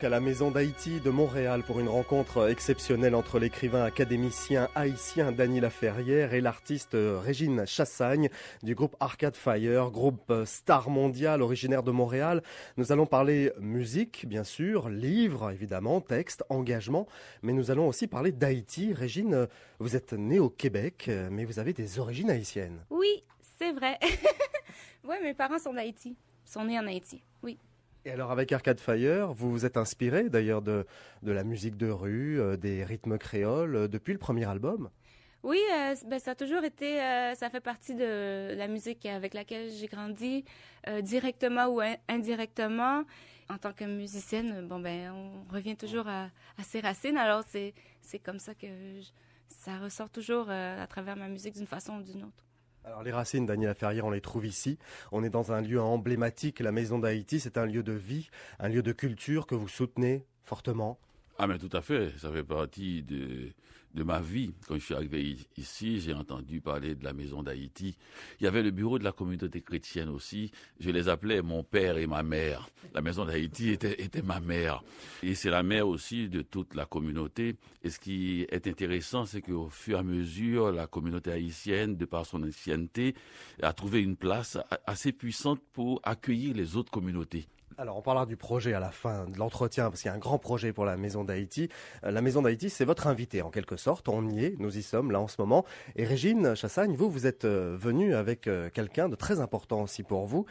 à la Maison d'Haïti de Montréal pour une rencontre exceptionnelle entre l'écrivain académicien haïtien Dany Laferrière et l'artiste Régine Chassagne du groupe Arcade Fire, groupe star mondial originaire de Montréal. Nous allons parler musique, bien sûr, livres, évidemment, textes, engagement, mais nous allons aussi parler d'Haïti. Régine, vous êtes née au Québec, mais vous avez des origines haïtiennes. Oui, c'est vrai. Oui, mes parents sont d'Haïti, sont nés en Haïti, oui. Et alors avec Arcade Fire, vous vous êtes inspiré d'ailleurs de la musique de rue, des rythmes créoles, depuis le premier album? Oui, ça a toujours été, ça fait partie de la musique avec laquelle j'ai grandi, directement ou indirectement. En tant que musicienne, on revient toujours à ses racines. Alors c'est comme ça que ça ressort toujours à travers ma musique d'une façon ou d'une autre. Alors les racines, Dany Laferrière, on les trouve ici. On est dans un lieu emblématique, la Maison d'Haïti. C'est un lieu de vie, un lieu de culture que vous soutenez fortement. Ah mais tout à fait, ça fait partie de ma vie. Quand je suis arrivé ici, j'ai entendu parler de la Maison d'Haïti. Il y avait le bureau de la communauté chrétienne aussi. Je les appelais mon père et ma mère. La Maison d'Haïti était ma mère. Et c'est la mère aussi de toute la communauté. Et ce qui est intéressant, c'est qu'au fur et à mesure, la communauté haïtienne, de par son ancienneté, a trouvé une place assez puissante pour accueillir les autres communautés. Alors on parlera du projet à la fin de l'entretien parce qu'il y a un grand projet pour la Maison d'Haïti. La Maison d'Haïti, c'est votre invité en quelque sorte. On y est, nous y sommes là en ce moment. Et Régine Chassagne, vous êtes venue avec quelqu'un de très important aussi pour vous.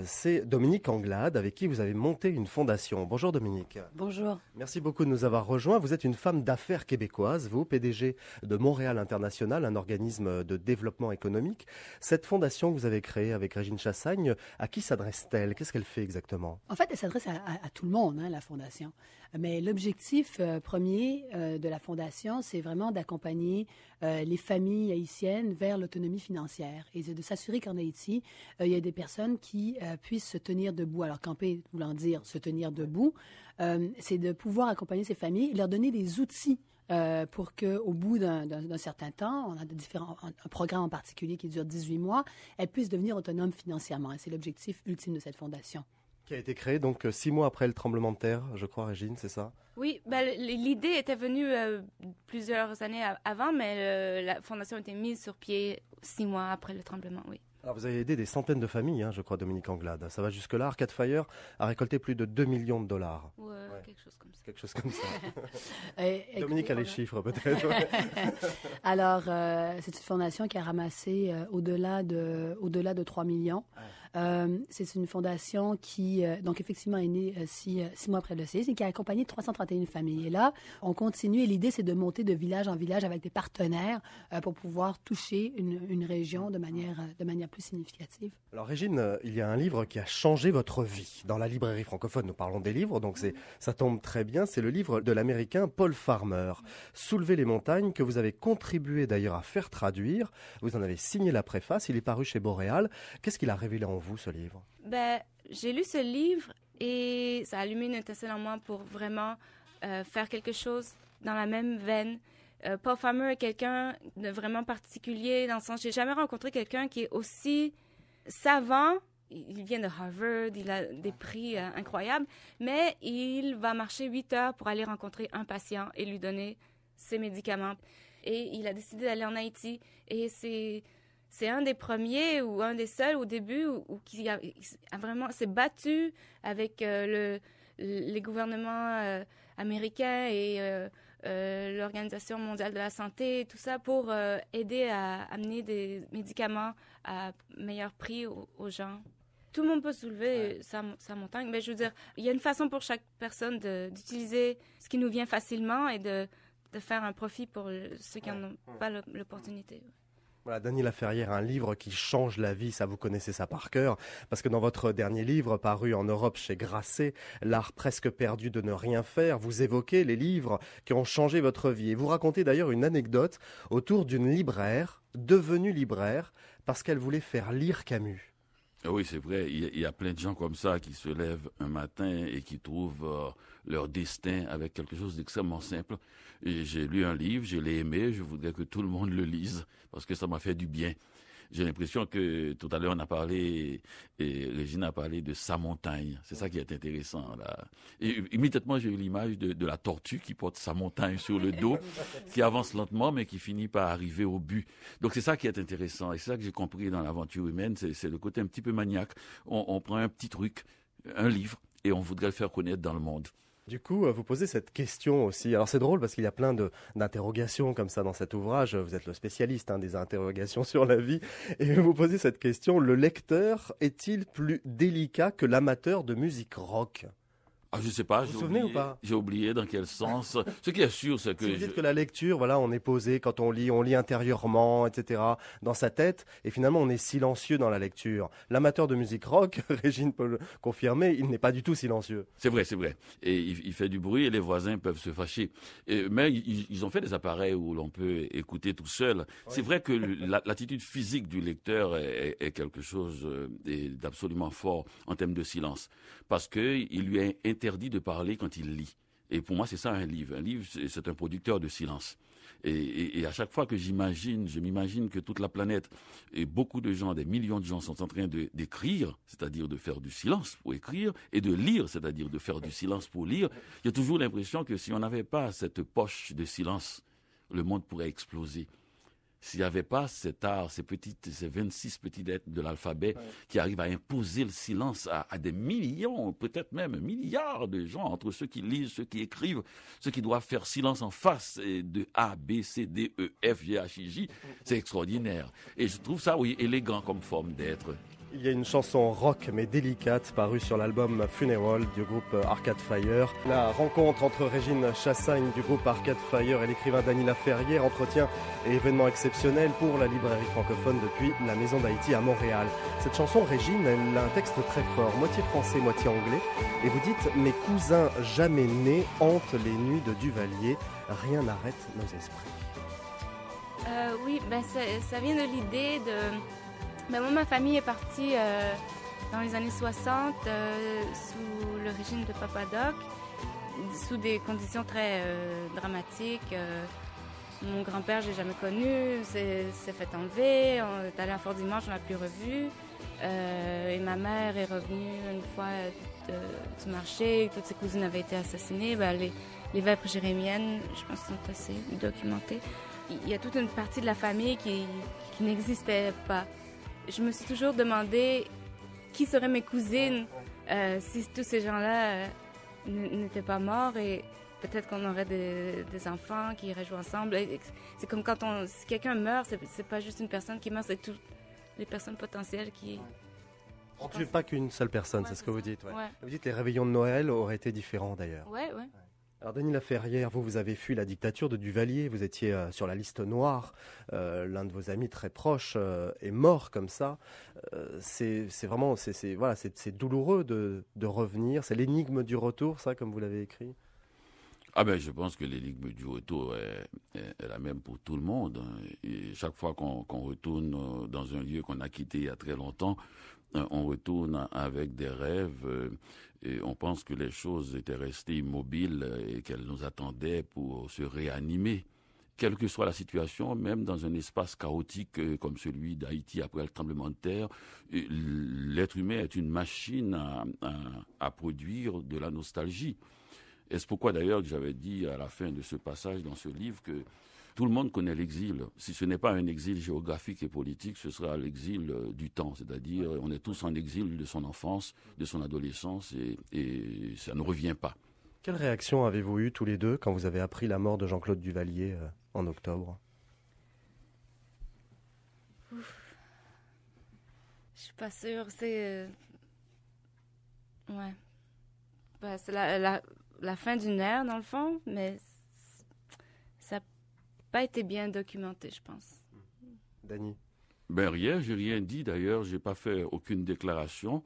C'est Dominique Anglade avec qui vous avez monté une fondation. Bonjour Dominique. Bonjour. Merci beaucoup de nous avoir rejoints. Vous êtes une femme d'affaires québécoise, vous, PDG de Montréal International, un organisme de développement économique. Cette fondation que vous avez créée avec Régine Chassagne, à qui s'adresse-t-elle? Qu'est-ce qu'elle fait exactement? En fait, elle s'adresse à tout le monde, la Fondation. Mais l'objectif premier de la Fondation, c'est vraiment d'accompagner les familles haïtiennes vers l'autonomie financière et de s'assurer qu'en Haïti, il y a des personnes qui puissent se tenir debout. Alors, camper voulant dire se tenir debout, c'est de pouvoir accompagner ces familles et leur donner des outils pour qu'au bout d'un certain temps, on a un programme en particulier qui dure 18 mois, elles puissent devenir autonomes financièrement. Et c'est l'objectif ultime de cette fondation. Qui a été créé donc 6 mois après le tremblement de terre, je crois, Régine, c'est ça? Oui, l'idée était venue plusieurs années avant, mais la fondation a été mise sur pied 6 mois après le tremblement, oui. Alors vous avez aidé des centaines de familles, je crois, Dominique Anglade. Ça va jusque-là. Arcade Fire a récolté plus de 2 millions de dollars. Ouais. Quelque chose comme ça. Quelque chose comme ça. Dominique a les chiffres peut-être. Alors, c'est une fondation qui a ramassé au-delà de 3 millions. C'est une fondation qui, donc effectivement, est née 6 mois après le séisme et qui a accompagné 331 familles. Et là, on continue et l'idée, c'est de monter de village en village avec des partenaires pour pouvoir toucher une région de manière plus significative. Alors Régine, il y a un livre qui a changé votre vie. Dans la librairie francophone, nous parlons des livres, donc ça tombe très bien. C'est le livre de l'Américain Paul Farmer, Soulever les montagnes, que vous avez contribué d'ailleurs à faire traduire. Vous en avez signé la préface, il est paru chez Boréal. Qu'est-ce qu'il a révélé en vous, ce livre? J'ai lu ce livre et ça a allumé une étincelle en moi pour vraiment faire quelque chose dans la même veine. Paul Farmer est quelqu'un de vraiment particulier dans le sens, j'ai jamais rencontré quelqu'un qui est aussi savant. Il vient de Harvard, il a des prix incroyables, mais il va marcher 8 heures pour aller rencontrer un patient et lui donner ses médicaments. Et il a décidé d'aller en Haïti et c'est un des premiers ou un des seuls au début qui a vraiment s'est battu avec les gouvernements américains et l'Organisation mondiale de la santé, tout ça pour aider à amener des médicaments à meilleur prix aux gens. Tout le monde peut soulever sa montagne, mais je veux dire, il y a une façon pour chaque personne d'utiliser ce qui nous vient facilement et de faire un profit pour ceux qui n'en ont pas l'opportunité. Voilà, Dany Laferrière, un livre qui change la vie, ça vous connaissez ça par cœur, parce que dans votre dernier livre, paru en Europe chez Grasset, L'art presque perdu de ne rien faire, vous évoquez les livres qui ont changé votre vie. Et vous racontez d'ailleurs une anecdote autour d'une libraire, devenue libraire, parce qu'elle voulait faire lire Camus. Oui, c'est vrai. Il y a plein de gens comme ça qui se lèvent un matin et qui trouvent leur destin avec quelque chose d'extrêmement simple. Et j'ai lu un livre, je l'ai aimé, je voudrais que tout le monde le lise parce que ça m'a fait du bien. J'ai l'impression que tout à l'heure on a parlé, et Régine a parlé de sa montagne. C'est ça qui est intéressant là. Et immédiatement j'ai eu l'image de la tortue qui porte sa montagne sur le dos, qui avance lentement mais qui finit par arriver au but. Donc c'est ça qui est intéressant et c'est ça que j'ai compris dans l'aventure humaine, c'est le côté un petit peu maniaque. On prend un petit truc, un livre, et on voudrait le faire connaître dans le monde. Du coup, vous posez cette question aussi. Alors c'est drôle parce qu'il y a plein d'interrogations comme ça dans cet ouvrage. Vous êtes le spécialiste des interrogations sur la vie. Et vous posez cette question, le lecteur est-il plus délicat que l'amateur de musique rock ? Ah, je sais pas. Vous vous souvenez ou pas ? J'ai oublié dans quel sens. Ce qui est sûr, c'est que... Si vous dites que la lecture, voilà, on est posé quand on lit intérieurement, etc., dans sa tête, et finalement on est silencieux dans la lecture. L'amateur de musique rock, Régine peut le confirmer, il n'est pas du tout silencieux. C'est vrai. Et il fait du bruit et les voisins peuvent se fâcher. Mais ils ont fait des appareils où l'on peut écouter tout seul. Ouais. C'est vrai que l'attitude physique du lecteur est quelque chose d'absolument fort en termes de silence. Parce qu'il lui est interdit de parler quand il lit. Et pour moi, c'est ça un livre. Un livre, c'est un producteur de silence. Et à chaque fois que je m'imagine que toute la planète et beaucoup de gens, des millions de gens sont en train d'écrire, c'est-à-dire de faire du silence pour écrire, et de lire, c'est-à-dire de faire du silence pour lire, j'ai toujours l'impression que si on n'avait pas cette poche de silence, le monde pourrait exploser. S'il n'y avait pas cet art, ces 26 petites lettres de l'alphabet qui arrivent à imposer le silence à des millions, peut-être même milliards de gens, entre ceux qui lisent, ceux qui écrivent, ceux qui doivent faire silence en face de A, B, C, D, E, F, G, H, I, J, c'est extraordinaire. Et je trouve ça, oui, élégant comme forme d'être. Il y a une chanson rock mais délicate parue sur l'album Funeral du groupe Arcade Fire. La rencontre entre Régine Chassagne du groupe Arcade Fire et l'écrivain Dany Laferrière, entretien et événement exceptionnel pour la librairie francophone depuis la Maison d'Haïti à Montréal. Cette chanson, Régine, elle a un texte très fort, moitié français, moitié anglais. Et vous dites « Mes cousins jamais nés hantent les nuits de Duvalier, rien n'arrête nos esprits ». Oui, ça vient de l'idée de... moi, ma famille est partie dans les années 60 sous le régime de Papa Doc, sous des conditions très dramatiques. Mon grand-père, je l'ai jamais connu, s'est fait enlever, on est allé à Fort-Dimanche, on l'a plus revu. Et ma mère est revenue une fois du marché, toutes ses cousines avaient été assassinées. Les vêpres jérémiennes, je pense, sont assez documentées. Il y a toute une partie de la famille qui n'existait pas. Je me suis toujours demandé qui seraient mes cousines si tous ces gens-là n'étaient pas morts, et peut-être qu'on aurait des enfants qui iraient jouer ensemble. C'est comme si quelqu'un meurt, c'est pas juste une personne qui meurt, c'est toutes les personnes potentielles qui... On ne tue pas qu'une seule personne, c'est ce que vous dites. Ouais. Ouais. Vous dites que les réveillons de Noël auraient été différents d'ailleurs. Ouais. Alors Dany Laferrière, vous avez fui la dictature de Duvalier, vous étiez sur la liste noire, l'un de vos amis très proches est mort comme ça. C'est vraiment, c'est douloureux de revenir, c'est l'énigme du retour, ça, comme vous l'avez écrit. Je pense que l'énigme du retour est la même pour tout le monde. Et chaque fois qu'on retourne dans un lieu qu'on a quitté il y a très longtemps, on retourne avec des rêves et on pense que les choses étaient restées immobiles et qu'elles nous attendaient pour se réanimer. Quelle que soit la situation, même dans un espace chaotique comme celui d'Haïti après le tremblement de terre, l'être humain est une machine à produire de la nostalgie. Et c'est pourquoi d'ailleurs que j'avais dit à la fin de ce passage dans ce livre que tout le monde connaît l'exil. Si ce n'est pas un exil géographique et politique, ce sera l'exil du temps. C'est-à-dire, on est tous en exil de son enfance, de son adolescence, et ça ne revient pas. Quelle réaction avez-vous eue tous les deux quand vous avez appris la mort de Jean-Claude Duvalier en octobre ? Je suis pas sûre. C'est la fin d'une ère, dans le fond, mais ça n'a pas été bien documenté, je pense. Dany ? Rien, j'ai rien dit d'ailleurs, j'ai pas fait aucune déclaration.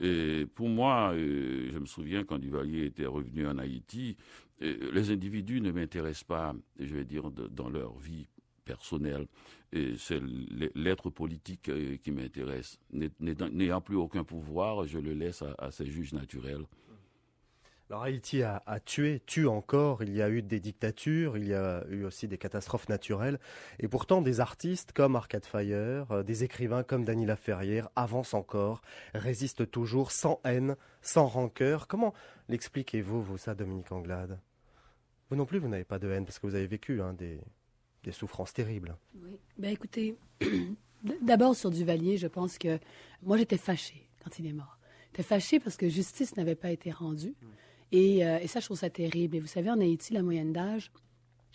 Et pour moi, je me souviens quand Duvalier était revenu en Haïti, les individus ne m'intéressent pas, je vais dire, dans leur vie personnelle. Et c'est l'être politique qui m'intéresse. N'ayant plus aucun pouvoir, je le laisse à ses juges naturels. Alors Haïti a tué, tue encore, il y a eu des dictatures, il y a eu aussi des catastrophes naturelles, et pourtant des artistes comme Arcade Fire, des écrivains comme Dany Laferrière avancent encore, résistent toujours sans haine, sans rancœur. Comment l'expliquez-vous, vous, ça, Dominique Anglade? Vous non plus, vous n'avez pas de haine, parce que vous avez vécu des souffrances terribles. Oui. Ben écoutez, d'abord sur Duvalier, je pense que moi j'étais fâchée quand il est mort. J'étais fâchée parce que justice n'avait pas été rendue. Et ça, je trouve ça terrible. Et vous savez, en Haïti, la moyenne d'âge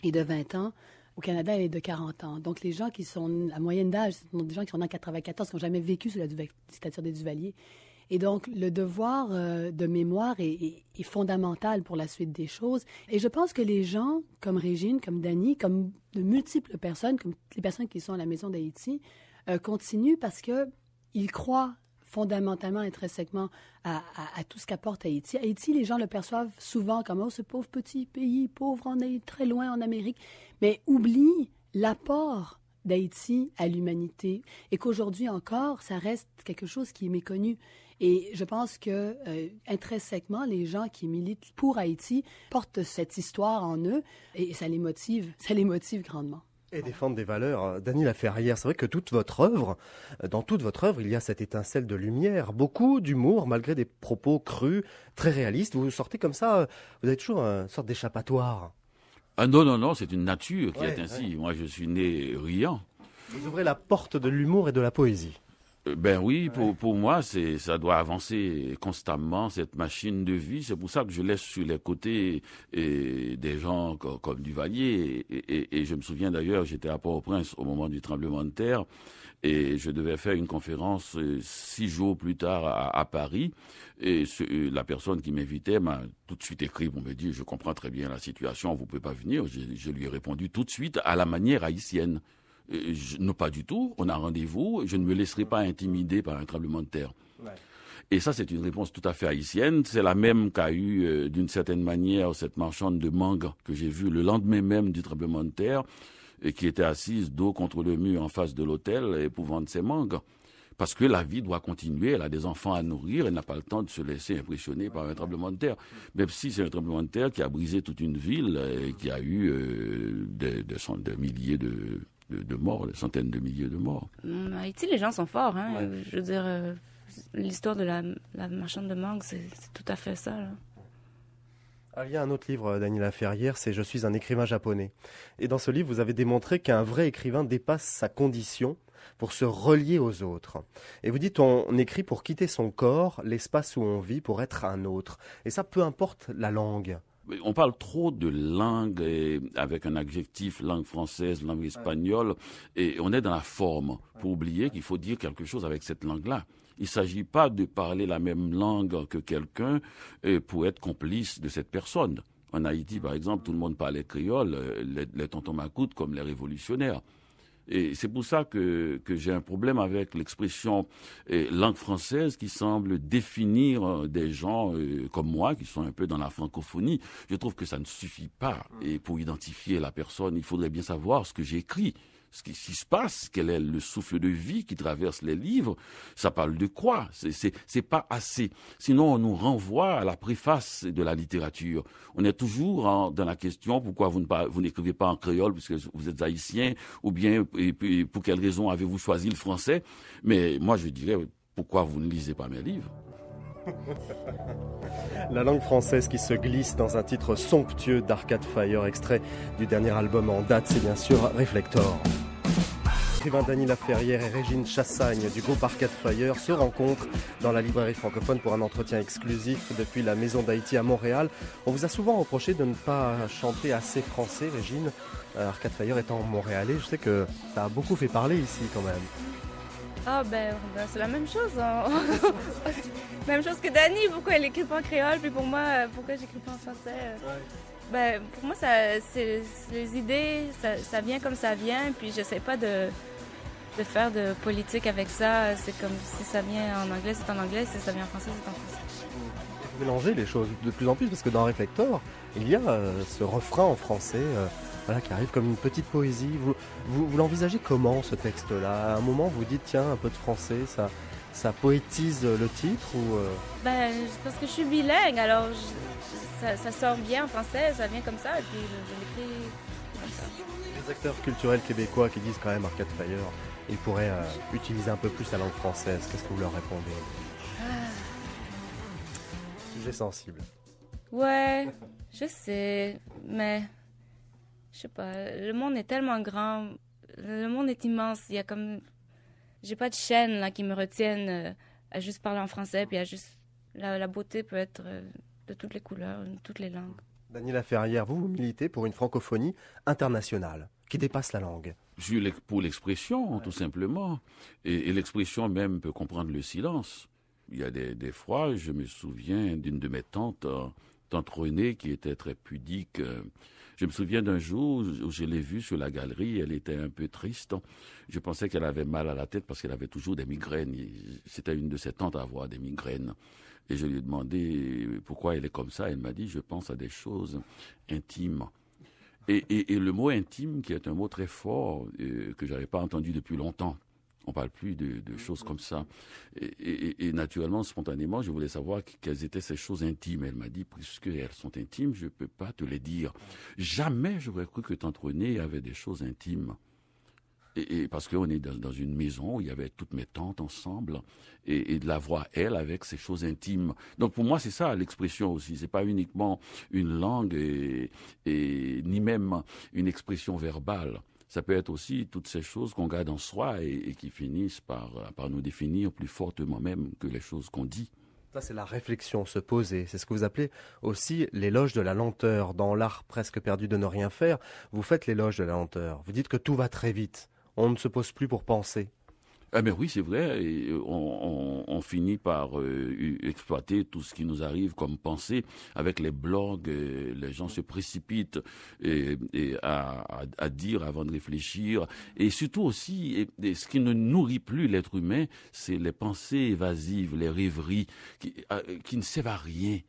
est de 20 ans. Au Canada, elle est de 40 ans. Donc, les gens qui sont... La moyenne d'âge, ce sont des gens qui sont nés en 94, qui n'ont jamais vécu sous la dictature des Duvalier. Et donc, le devoir de mémoire est fondamental pour la suite des choses. Et je pense que les gens, comme Régine, comme Dany, comme de multiples personnes, comme les personnes qui sont à la Maison d'Haïti, continuent parce qu'ils croient fondamentalement, intrinsèquement, à tout ce qu'apporte Haïti. Haïti, les gens le perçoivent souvent comme « Oh, ce pauvre petit pays, pauvre, on est très loin en Amérique », mais oublient l'apport d'Haïti à l'humanité et qu'aujourd'hui encore, ça reste quelque chose qui est méconnu. Et je pense que, intrinsèquement, les gens qui militent pour Haïti portent cette histoire en eux et ça les motive grandement. Et défendre des valeurs. Dany Laferrière, c'est vrai que dans toute votre œuvre, il y a cette étincelle de lumière, beaucoup d'humour, malgré des propos crus, très réalistes. Vous sortez comme ça, vous avez toujours une sorte d'échappatoire. Ah non, c'est une nature qui est ainsi. Ouais. Moi, je suis né riant. Vous ouvrez la porte de l'humour et de la poésie. Ben oui, pour moi, ça doit avancer constamment, cette machine de vie. C'est pour ça que je laisse sur les côtés des gens comme Duvalier. Et je me souviens d'ailleurs, j'étais à Port-au-Prince au moment du tremblement de terre et je devais faire une conférence 6 jours plus tard à Paris. Et la personne qui m'invitait m'a tout de suite écrit pour me dire « Je comprends très bien la situation, vous ne pouvez pas venir ». Je lui ai répondu tout de suite à la manière haïtienne. Non, pas du tout. On a rendez-vous. Je ne me laisserai pas intimider par un tremblement de terre. Ouais. Et ça, c'est une réponse tout à fait haïtienne. C'est la même qu'a eu, d'une certaine manière, cette marchande de mangue que j'ai vue le lendemain même du tremblement de terre et qui était assise dos contre le mur en face de l'hôtel, épouvant de ses mangues. Parce que la vie doit continuer, elle a des enfants à nourrir, elle n'a pas le temps de se laisser impressionner par un tremblement de terre. Même si c'est un tremblement de terre qui a brisé toute une ville et qui a eu des milliers de morts, des centaines de milliers de morts. En Haïti, les gens sont forts. Hein? Ouais. Je veux dire, l'histoire de la marchande de mangue, c'est tout à fait ça. Là. Alors, il y a un autre livre, Dany Laferrière, c'est « Je suis un écrivain japonais ». Et dans ce livre, vous avez démontré qu'un vrai écrivain dépasse sa condition pour se relier aux autres. Et vous dites, on écrit pour quitter son corps, l'espace où on vit, pour être un autre. Et ça, peu importe la langue. On parle trop de langue avec un adjectif, langue française, langue espagnole, et on est dans la forme pour oublier qu'il faut dire quelque chose avec cette langue-là. Il ne s'agit pas de parler la même langue que quelqu'un pour être complice de cette personne. En Haïti, par exemple, tout le monde parlait créole, les tontons macoutes comme les révolutionnaires. Et c'est pour ça que j'ai un problème avec l'expression langue française qui semble définir des gens comme moi, qui sont un peu dans la francophonie. Je trouve que ça ne suffit pas. Et pour identifier la personne, il faudrait bien savoir ce que j'écris. Ce qui se passe, quel est le souffle de vie qui traverse les livres, ça parle de quoi? C'est pas assez. Sinon, on nous renvoie à la préface de la littérature. On est toujours dans la question pourquoi vous n'écrivez pas en créole puisque vous êtes haïtien, ou bien pour quelle raison avez-vous choisi le français? Mais moi, je dirais pourquoi vous ne lisez pas mes livres? La langue française qui se glisse dans un titre somptueux d'Arcade Fire, extrait du dernier album en date, c'est bien sûr Reflector. L'écrivain Dany Laferrière et Régine Chassagne du groupe Arcade Fire se rencontrent dans la librairie francophone pour un entretien exclusif depuis la Maison d'Haïti à Montréal. On vous a souvent reproché de ne pas chanter assez français, Régine. Arcade Fire étant montréalais, je sais que ça a beaucoup fait parler ici quand même. Ah ben c'est la même chose. Hein. Même chose que Dany, pourquoi elle écrit pas en créole, puis pour moi, pourquoi j'écris pas en français. Ben, pour moi, c'est les idées, ça vient comme ça vient, puis j'essaie pas de faire de politique avec ça. C'est comme si ça vient en anglais, c'est en anglais, si ça vient en français, c'est en français. Vous mélangez les choses de plus en plus, parce que dans Reflector, il y a ce refrain en français qui arrive comme une petite poésie. Vous l'envisagez comment, ce texte-là? À un moment, vous dites, tiens, un peu de français, Ça poétise le titre ou Ben, parce que je suis bilingue, alors ça sort bien en français, ça vient comme ça, et puis je l'écris comme ça. Les acteurs culturels québécois qui disent quand même Arcade Fire, ils pourraient utiliser un peu plus la langue française. Qu'est-ce que vous leur répondez? Sujet sensible. Ouais, je sais, mais je sais pas, le monde est tellement grand, le monde est immense, il y a comme... J'ai pas de chaîne là qui me retienne à juste parler en français, puis à juste... La beauté peut être de toutes les couleurs, de toutes les langues. Dany Laferrière, vous militez pour une francophonie internationale qui dépasse la langue. Je suis pour l'expression, tout simplement. Et l'expression même peut comprendre le silence. Il y a des fois, je me souviens d'une de mes tantes, tante Renée, qui était très pudique. Je me souviens d'un jour où je l'ai vue sur la galerie, elle était un peu triste. Je pensais qu'elle avait mal à la tête parce qu'elle avait toujours des migraines. C'était une de ses tantes à avoir des migraines. Et je lui ai demandé pourquoi elle est comme ça. Elle m'a dit, je pense à des choses intimes. Et le mot intime, qui est un mot très fort, que je n'avais pas entendu depuis longtemps. On ne parle plus de choses comme ça. Et naturellement, spontanément, je voulais savoir quelles étaient ces choses intimes. Elle m'a dit, puisqu'elles sont intimes, je ne peux pas te les dire. Jamais j'aurais cru que tante Renée avait des choses intimes. Et parce qu'on est dans une maison où il y avait toutes mes tantes ensemble, et de la voir, elle, avec ses choses intimes. Donc pour moi, c'est ça l'expression aussi. C'est pas uniquement une langue, ni même une expression verbale. Ça peut être aussi toutes ces choses qu'on garde en soi et qui finissent par nous définir plus fortement même que les choses qu'on dit. Ça, c'est la réflexion, se poser. C'est ce que vous appelez aussi l'éloge de la lenteur. Dans l'art presque perdu de ne rien faire, vous faites l'éloge de la lenteur. Vous dites que tout va très vite. On ne se pose plus pour penser. Ah mais oui, c'est vrai. Et on finit par exploiter tout ce qui nous arrive comme pensée. Avec les blogs, les gens se précipitent à dire avant de réfléchir. Et surtout aussi, ce qui ne nourrit plus l'être humain, c'est les pensées évasives, les rêveries qui ne servent à rien.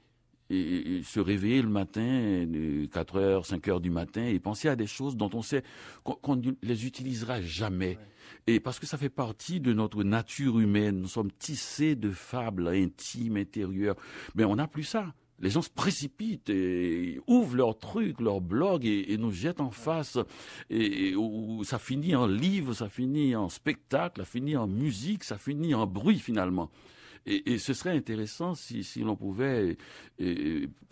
Et se réveiller le matin, 4 heures, 5 heures du matin, et penser à des choses dont on sait qu'on ne les utilisera jamais. Ouais. Et parce que ça fait partie de notre nature humaine. Nous sommes tissés de fables intimes, intérieures. Mais on n'a plus ça. Les gens se précipitent et ouvrent leurs trucs, leurs blogs et nous jettent en face. Et ça finit en livre, ça finit en spectacle, ça finit en musique, ça finit en bruit finalement. Et ce serait intéressant si l'on pouvait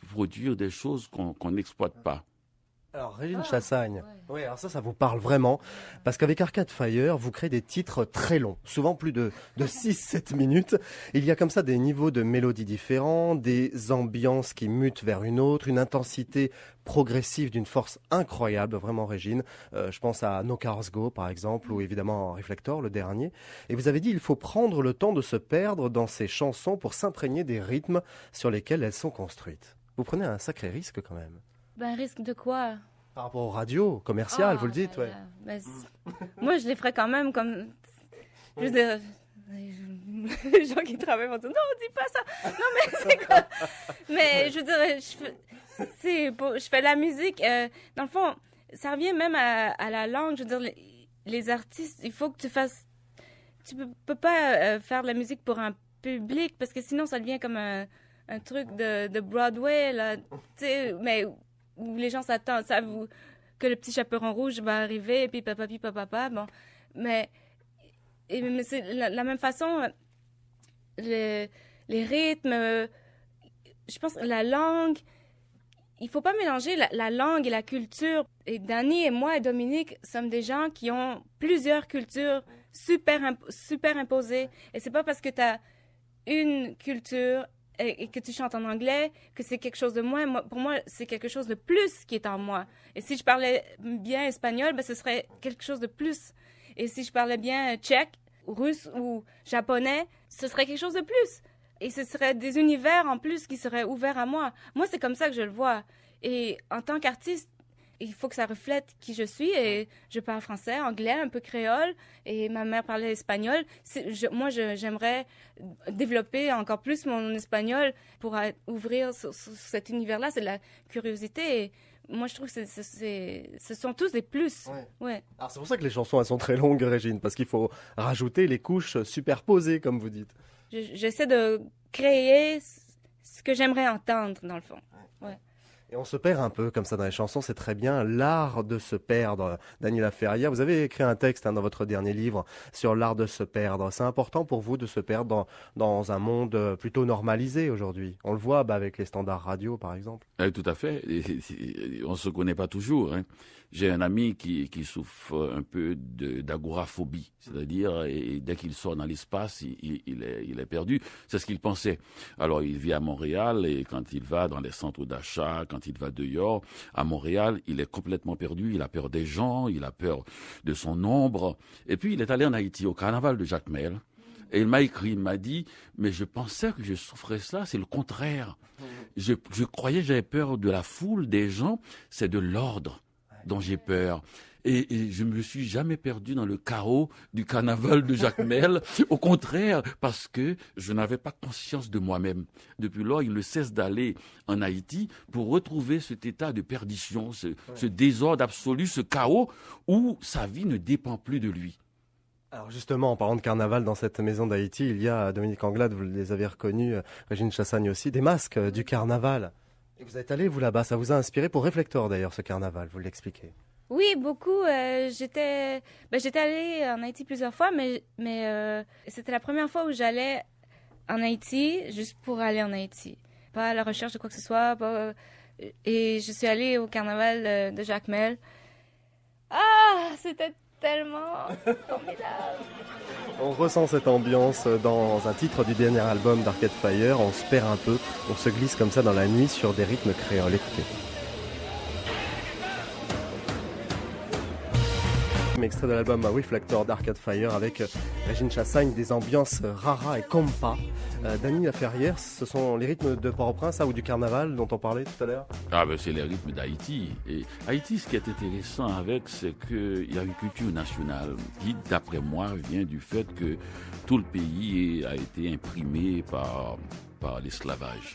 produire des choses qu'on n'exploite pas. Alors, Régine Chassagne, ouais, alors ça vous parle vraiment, parce qu'avec Arcade Fire, vous créez des titres très longs, souvent plus de 6-7 minutes. Il y a comme ça des niveaux de mélodies différents, des ambiances qui mutent vers une autre, une intensité progressive d'une force incroyable, vraiment Régine. Je pense à No Cars Go, par exemple, ou évidemment Reflector, le dernier. Et vous avez dit il faut prendre le temps de se perdre dans ces chansons pour s'imprégner des rythmes sur lesquels elles sont construites. Vous prenez un sacré risque quand même. Ben, risque de quoi? Par rapport aux radios commerciales, vous le dites, ouais. Ben, moi, je les ferais quand même comme... Je veux dire, les gens qui travaillent vont dire, non, dis pas ça. Non, mais c'est quoi? Mais je veux dire, je fais la musique. Dans le fond, ça revient même à la langue. Je veux dire, les artistes, il faut que tu fasses... Tu peux pas faire de la musique pour un public, parce que sinon, ça devient comme un truc de Broadway, là. Tu sais, mais... où les gens s'attendent, savent que le petit chaperon rouge va arriver, et puis papa, bon. Mais c'est la même façon, les rythmes, je pense, la langue, il faut pas mélanger la langue et la culture. Et Dany et moi et Dominique sommes des gens qui ont plusieurs cultures super imposées. Et c'est pas parce que tu as une culture et que tu chantes en anglais, que c'est quelque chose de moins. Pour moi, c'est quelque chose de plus qui est en moi. Et si je parlais bien espagnol, ben, ce serait quelque chose de plus. Et si je parlais bien tchèque, russe ou japonais, ce serait quelque chose de plus. Et ce serait des univers en plus qui seraient ouverts à moi. Moi, c'est comme ça que je le vois. Et en tant qu'artiste, il faut que ça reflète qui je suis et je parle français, anglais, un peu créole et ma mère parlait espagnol. J'aimerais développer encore plus mon espagnol pour ouvrir sur cet univers-là. C'est de la curiosité et moi, je trouve que ce sont tous des plus. Ouais. Alors, c'est pour ça que les chansons, elles sont très longues, Régine, parce qu'il faut rajouter les couches superposées, comme vous dites. J'essaie de créer ce que j'aimerais entendre, dans le fond. Ouais. Et on se perd un peu comme ça dans les chansons, c'est très bien. L'art de se perdre, Dany Laferrière. Vous avez écrit un texte dans votre dernier livre sur l'art de se perdre. C'est important pour vous de se perdre dans un monde plutôt normalisé aujourd'hui. On le voit avec les standards radio, par exemple. Tout à fait. On ne se connaît pas toujours. Hein. J'ai un ami qui souffre un peu d'agoraphobie, c'est-à-dire dès qu'il sort dans l'espace, il est perdu. C'est ce qu'il pensait. Alors il vit à Montréal et quand il va dans les centres d'achat, quand il va dehors, à Montréal, il est complètement perdu. Il a peur des gens, il a peur de son ombre. Et puis il est allé en Haïti au carnaval de Jacmel. Et il m'a écrit, il m'a dit, mais je pensais que je souffrais ça, c'est le contraire. Je croyais que j'avais peur de la foule, des gens, c'est de l'ordre dont j'ai peur. Et je ne me suis jamais perdu dans le chaos du carnaval de Jacmel. Au contraire, parce que je n'avais pas conscience de moi-même. Depuis lors, il ne cesse d'aller en Haïti pour retrouver cet état de perdition, ce désordre absolu, ce chaos où sa vie ne dépend plus de lui. Alors justement, en parlant de carnaval dans cette maison d'Haïti, il y a, Dominique Anglade, vous les avez reconnus, Régine Chassagne aussi, des masques du carnaval. Et vous êtes allé, vous, là-bas, ça vous a inspiré pour Réflector, d'ailleurs, ce carnaval, vous l'expliquez. Oui, beaucoup. J'étais allée en Haïti plusieurs fois, mais c'était la première fois où j'allais en Haïti, juste pour aller en Haïti. Pas à la recherche de quoi que ce soit. Et je suis allée au carnaval de Jacmel. Ah, c'était tellement formidable. On ressent cette ambiance dans un titre du dernier album d'Arcade Fire. On se perd un peu, on se glisse comme ça dans la nuit sur des rythmes créoles. Écoutez. Extrait de l'album Reflector d'Arcade Fire avec Régine Chassagne, des ambiances rara et compa. Dany Laferrière, ce sont les rythmes de Port-au-Prince ou du carnaval dont on parlait tout à l'heure? C'est les rythmes d'Haïti. Et Haïti, ce qui est intéressant avec, c'est qu'il y a une culture nationale qui, d'après moi, vient du fait que tout le pays a été imprimé par l'esclavage.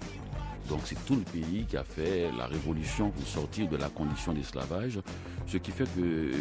Donc c'est tout le pays qui a fait la révolution pour sortir de la condition d'esclavage, ce qui fait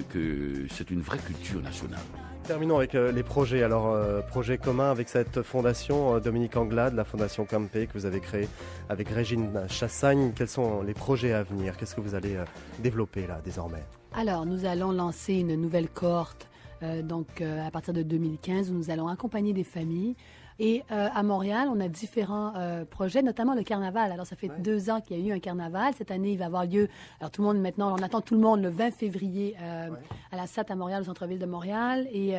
que c'est une vraie culture nationale. Terminons avec les projets. Alors, projet commun avec cette fondation, Dominique Anglade, la fondation Campé que vous avez créée avec Régine Chassagne. Quels sont les projets à venir? Qu'est-ce que vous allez développer là désormais? Alors, nous allons lancer une nouvelle cohorte à partir de 2015 où nous allons accompagner des familles. Et à Montréal, on a différents projets, notamment le carnaval. Alors, ça fait 2 ans qu'il y a eu un carnaval. Cette année, il va avoir lieu. Alors, tout le monde maintenant, on attend tout le monde le 20 février à la SAT à Montréal, au centre-ville de Montréal. Et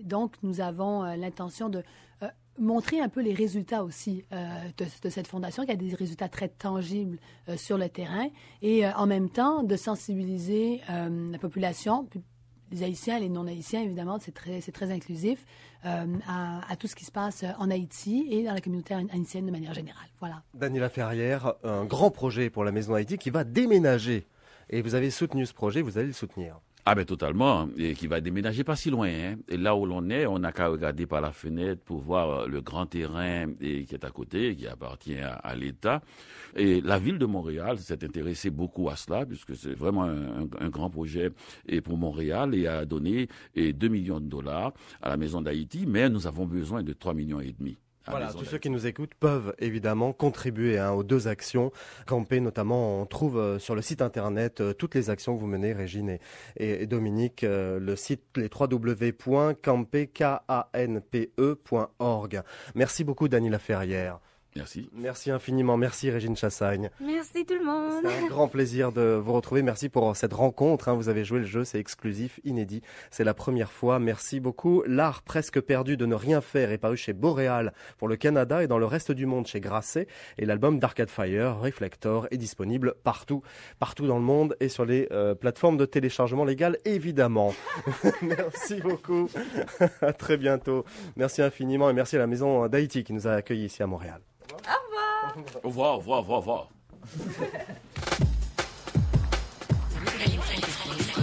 donc, nous avons l'intention de montrer un peu les résultats aussi de cette fondation, qui a des résultats très tangibles sur le terrain. Et en même temps, de sensibiliser la population, les Haïtiens, les non-Haïtiens, évidemment, c'est très inclusif, à tout ce qui se passe en Haïti et dans la communauté haïtienne de manière générale. Voilà. Dany Laferrière, un grand projet pour la Maison Haïti qui va déménager. Et vous avez soutenu ce projet, vous allez le soutenir. Totalement, et qui va déménager pas si loin. Hein. Et là où l'on est, on n'a qu'à regarder par la fenêtre pour voir le grand terrain qui est à côté, qui appartient à l'État. Et la ville de Montréal s'est intéressée beaucoup à cela, puisque c'est vraiment un grand projet pour Montréal et a donné 2 millions de dollars à la Maison d'Haïti, mais nous avons besoin de 3,5 millions. Voilà, tous ceux qui nous écoutent peuvent évidemment contribuer aux 2 actions. Campé notamment, on trouve sur le site internet toutes les actions que vous menez, Régine et Dominique. Le site, les www.campe.org. Merci beaucoup, Dany Laferrière. Merci. Merci infiniment. Merci Régine Chassagne. Merci tout le monde. C'est un grand plaisir de vous retrouver. Merci pour cette rencontre. Vous avez joué le jeu, c'est exclusif, inédit. C'est la première fois. Merci beaucoup. L'art presque perdu de ne rien faire est paru chez Boréal pour le Canada et dans le reste du monde chez Grasset. Et l'album d'Arcade Fire, Reflector, est disponible partout dans le monde et sur les plateformes de téléchargement légal, évidemment. Merci beaucoup. À très bientôt. Merci infiniment et merci à la Maison d'Haïti qui nous a accueillis ici à Montréal. Au revoir. Au revoir. Francophone.